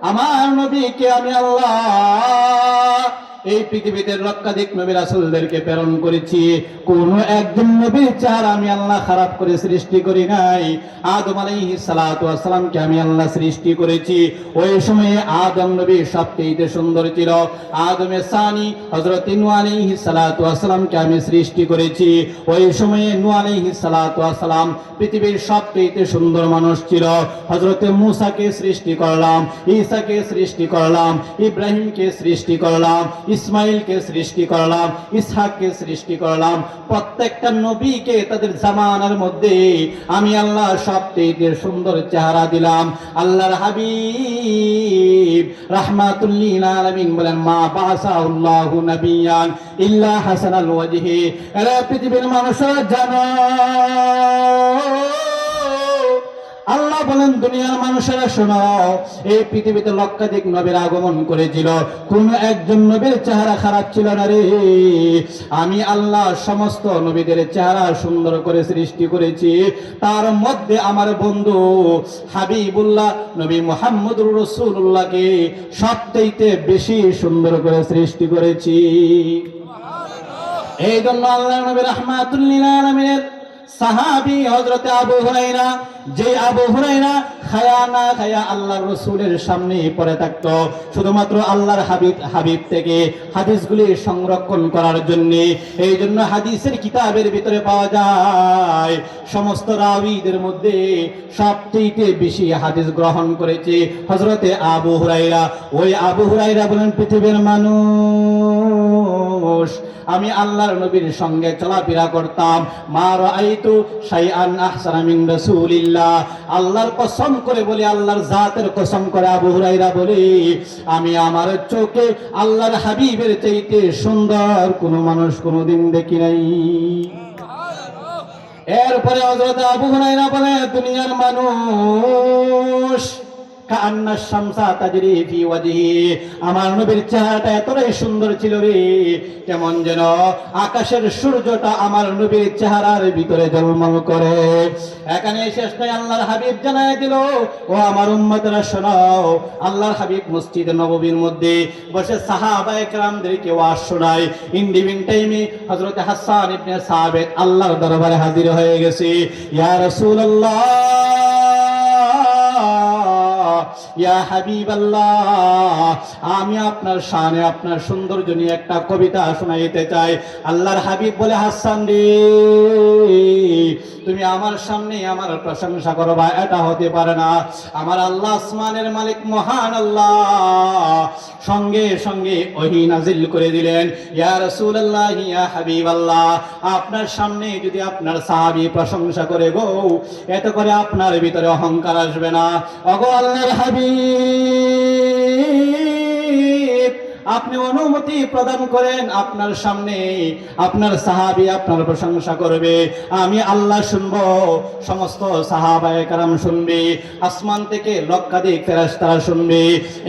আমার নবীকে আমি আল্লাহ এই পৃথিবীতে লক্ষাধিক নবী রাসূলদেরকে প্রেরণ করেছি, কোন একজন নবীর চেহারা আমি আল্লাহ খারাপ করে সৃষ্টি করি নাই। আদম আলাইহিস সালাতু ওয়াস সালামকে আমি আল্লাহ সৃষ্টি করেছি, ওই সময়ে আদম নবী সবচেয়ে সুন্দর ছিল। আদমের সানি হযরত নূহ আলাইহিস সালাতু ওয়াস সালামকে আমি সৃষ্টি করেছি, ওই সময়ে নূহ আলাইহিস সালাতু ওয়াস সালাম পৃথিবীর সবচেয়ে সুন্দর মানুষ ছিল। হযরত মূসাকে সৃষ্টি করলাম, ঈসাকে সৃষ্টি করলাম, ইব্রাহিমকে সৃষ্টি করলাম, ইসমাইলকে সৃষ্টি করলাম, ইসহাককে সৃষ্টি করলাম। প্রত্যেকটা নবীকে তাদের জামানার মধ্যে আমি আল্লাহ সবচেয়ে সুন্দর চেহারা দিলাম। আল্লাহর হাবিব রাহমাতুল লিল আলামিন বলেন, মা বাসাহুল্লাহু নাবিয়ান ইল্লা হাসানাল ওয়াজহি। এরা পৃথিবীর মানুষরা জানো, আল্লাহ বলেন দুনিয়ার মানুষেরা শোনো, এই পৃথিবীতে লক্ষাধিক নবীর আগমন করেছিল, কোন একজন নবীর চেহারা খারাপ ছিল না রে। আমি আল্লাহ সমস্ত নবীদের চেহারা সুন্দর করে সৃষ্টি করেছি, তার মধ্যে আমার বন্ধু হাবিবুল্লাহ নবী মুহাম্মদুর রাসূলুল্লাহকে সবচেয়ে বেশি সুন্দর করে সৃষ্টি করেছি। এই জন্য আল্লাহ নবী রাহমাতুল লিল আলামিনের সাহাবী হযরত আবু হুরায়রা, যে আবু হুরায়রা খায়া না খায়া আল্লাহর রাসূলের সামনে পড়ে থাকতো শুধুমাত্র আল্লাহর হাবিব থেকে হাদিসগুলি সংরক্ষণ করার জন্য। এই জন্য হাদিসের কিতাবের ভিতরে পাওয়া যায় সমস্ত রাওয়ীদের মধ্যে সবচেয়ে বেশি হাদিস গ্রহণ করেছে হযরতে আবু হুরায়রা। ওই আবু হুরায়রা বলেন, পৃথিবীর মানুষ, আমি আল্লাহর নবীর সঙ্গে চলাফেরা করতাম, মা রাআইতু শাইআন আহসানা মিন রাসূলিল্লাহ। আল্লাহর কসম করে বলি, আল্লাহর জাতের কসম করে আবু হুরায়রা বলে, আমি আমার চোখে আল্লাহর হাবিবের চাইতে সুন্দর কোন মানুষ কোনদিন দেখি নাই। এরপরে হযরত আবু হুরায়রা বলে, দুনিয়ার মানুষ কান্না শামসা তাজরি ফি ওয়াজহি, আমার নবীর চেহারাটা এতটাই সুন্দর ছিল রে, কেমন যেন আকাশের সূর্যটা আমার নবীর চেহারার ভিতরে ঝলমল করে। এখানে শেষ নয়, আল্লাহর হাবিব জানায় দিল, ও আমার উম্মতরা শোনো, আল্লাহর হাবিব মসজিদে নববীর মধ্যে বসে সাহাবায়ে কেরামদেরকে ওয়াজ শোনায়। ইন্ডিভিন টাইমে হযরত হাসান ইবনে সাবিত আল্লাহর দরবারে হাজির হয়ে গেছে। ইয়া রাসূলুল্লাহ, ইয়া হাবিবাল্লাহ, আমি আপনার শানে আপনার সৌন্দর্য নিয়ে একটা কবিতা শোনাইতে চাই। আল্লাহর হাবিব বলে, হাসান রে, তুমি আমার সামনে আমার প্রশংসা করবা, এটা হতে পারে না। আমার আল্লাহ আসমানের মালিক মহান আল্লাহ সঙ্গে সঙ্গে ওহী নাজিল করে দিলেন, ইয়া রাসূলুল্লাহ, ইয়া হাবিবাল্লাহ, আপনার সামনে যদি আপনার সাহাবী প্রশংসা করে গো, এত করে আপনার ভিতরে অহংকার আসবে না। ওগো আল্লাহর হাবিব, আপনি অনুমতি প্রদান করেন, আপনার সামনে আপনার সাহাবী আপনার প্রশংসা করবে, আমি আল্লাহ শুনবো, সমস্ত সাহাবায়ে কেরাম শুনবে, আসমান থেকে লক্ষাধিক ফেরেশতারা শুনবে।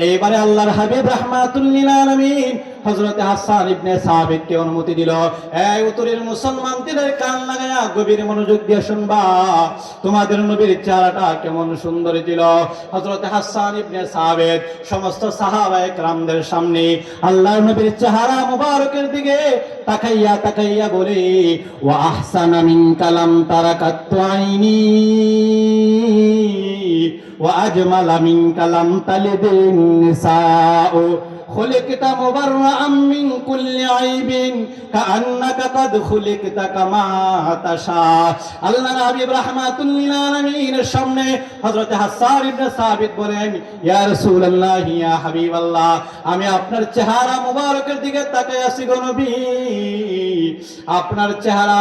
এইবারে আল্লাহর হাবিব রাহমাতুল লিল আলামিন হযরত হাসান ইবনে সাবিতকে অনুমতি দিল, এই উত্তরের মুসলমানদের কান লাগায়া গভীর মনোযোগ দিয়ে শুনবা, তোমাদের নবীর চেহারাটা কেমন সুন্দর ছিল। হযরত হাসান ইবনে সাবিত সমস্ত সাহাবায়ে কেরামদের সামনে আল্লাহর নবীর চেহারা মুবারকের দিকে তাকাইয়া তাকাইয়া বলে, ওয়া আহসানা মিন কালাম তারাকাত আইনি ওয়া আজমালা মিন কালাম তালিদিন নিসাউ خلقت مبرأ من كل عيب كأنك قد خلقت كما تشاء। আল্লাহর হাবিব রাহমাতুল লিল আলামিনের সামনে হযরত হাসান ইবনে সাবিত বলেন, ইয়া রাসূলুল্লাহ, ইয়া হাবিবাল্লাহ, আমি আপনার চেহারা মুবারকের দিকে তাকিয়ে আছি গো নবী, আপনার চেহারা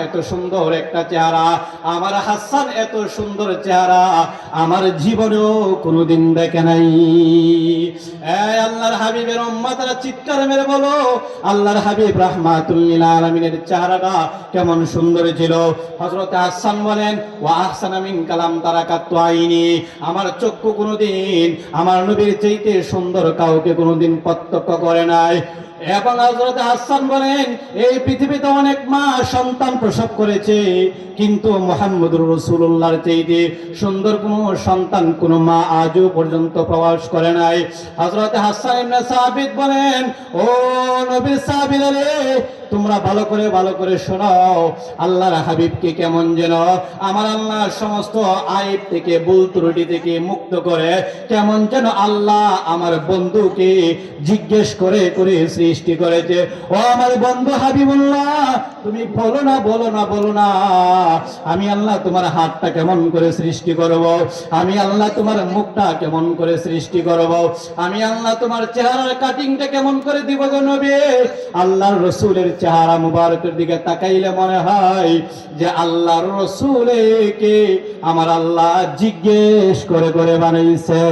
এত সুন্দর একটা চেহারা, আমার হাসান এত সুন্দর চেহারা আমার জীবনেও কোনোদিন দেখে নাই। এই আল্লাহর হাবিবের উম্মতরা চিৎকার মেরে বলো, আল্লাহর হাবিব রাহমাতুল লিল আলামিনের চেহারাটা কেমন সুন্দর ছিল। হযরত হাসান বলেন, ওয়া আহসানা মিন কালাম তারাকাত আইনি, আমার চক্ষু কোনোদিন আমার নবীর চাইতে সুন্দর কাউকে কোনোদিন প্রত্যক্ষ করে নাই। এবং হযরত হাসান বলেন এই পৃথিবীতে অনেক মা সন্তান প্রসব করেছে, কিন্তু মুহাম্মদুর রাসূলুল্লাহর চাইতে সুন্দর কোনো সন্তান কোনো মা আজও পর্যন্ত প্রকাশ করে নাই। হযরত হাসান ইবনে সাবিত বলেন, ও নবীর সাহাবীরা রে, তোমরা ভালো করে শোনাও, আল্লাহর হাবিবকে কেমন যেন আমার আল্লাহ সমস্ত আইব থেকে, ভুল ত্রুটি থেকে মুক্ত করে কেমন যেন আল্লাহ আমার বন্ধুকে জিজ্ঞেস করে করে সৃষ্টি করেছে। ও আমার বন্ধু হাবিবুল্লাহ, তুমি বলো না, আমি আল্লাহ তোমার হাতটা কেমন করে সৃষ্টি করব, আমি আল্লাহ তোমার মুখটা কেমন করে সৃষ্টি করব, আমি আল্লাহ তোমার চেহারার কাটিংটা কেমন করে দিব গো নবী। আল্লাহর রাসূলের চেহারা মুবারকের দিকে তাকাইলে মনে হয় যে আল্লাহর রাসূলকে আমার আল্লাহ জিজ্ঞেস করে করে বানাইছে।